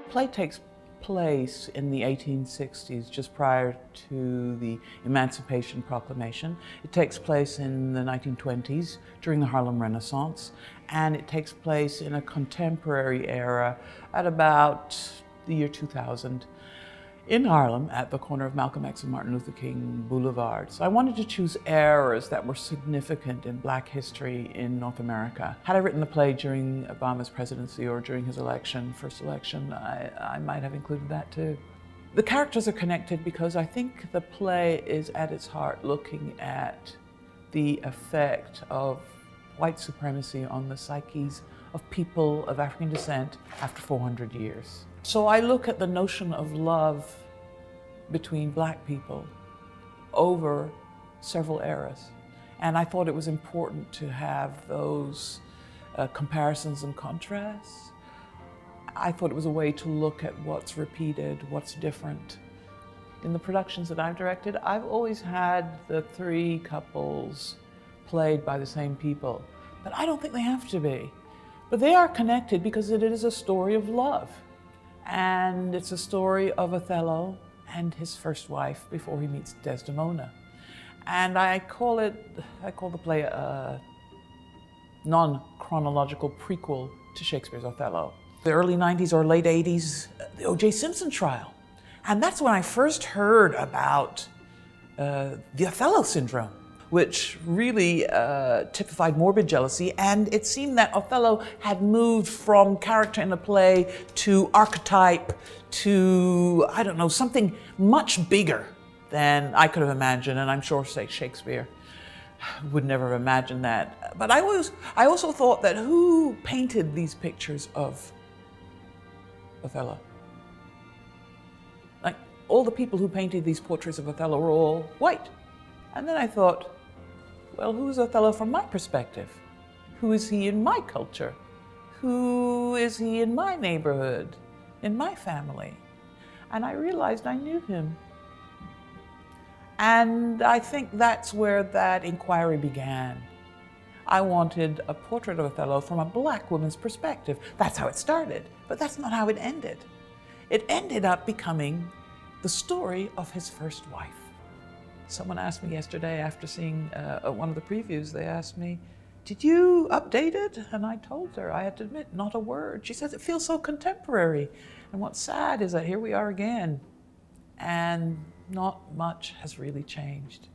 play takes place in the 1860s, just prior to the Emancipation Proclamation. It takes place in the 1920s during the Harlem Renaissance, and it takes place in a contemporary era at about the year 2000 in Harlem at the corner of Malcolm X and Martin Luther King Boulevard. So I wanted to choose eras that were significant in Black history in North America. Had I written the play during Obama's presidency or during his first election, I might have included that too. The characters are connected because I think the play is at its heart looking at the effect of white supremacy on the psyches of people of African descent after 400 years. So I look at the notion of love between Black people over several eras. And I thought it was important to have those comparisons and contrasts. I thought it was a way to look at what's repeated, what's different. In the productions that I've directed, I've always had the three couples played by the same people, but I don't think they have to be. But they are connected because it is a story of love. And it's a story of Othello and his first wife before he meets Desdemona. And I call the play a non-chronological prequel to Shakespeare's Othello. The early 90s or late 80s, the O.J. Simpson trial. And that's when I first heard about the Othello syndrome, which really typified morbid jealousy, and it seemed that Othello had moved from character in a play to archetype to, I don't know, something much bigger than I could have imagined, and I'm sure Shakespeare would never have imagined that. But I also thought that who painted these pictures of Othello? Like, all the people who painted these portraits of Othello were all white. And then I thought, well, who is Othello from my perspective? Who is he in my culture? Who is he in my neighborhood, in my family? And I realized I knew him. And I think that's where that inquiry began. I wanted a portrait of Othello from a Black woman's perspective. That's how it started, but that's not how it ended. It ended up becoming the story of his first wife. Someone asked me yesterday after seeing one of the previews, they asked me, did you update it? And I told her, I had to admit, not a word. She says, it feels so contemporary. And what's sad is that here we are again, and not much has really changed.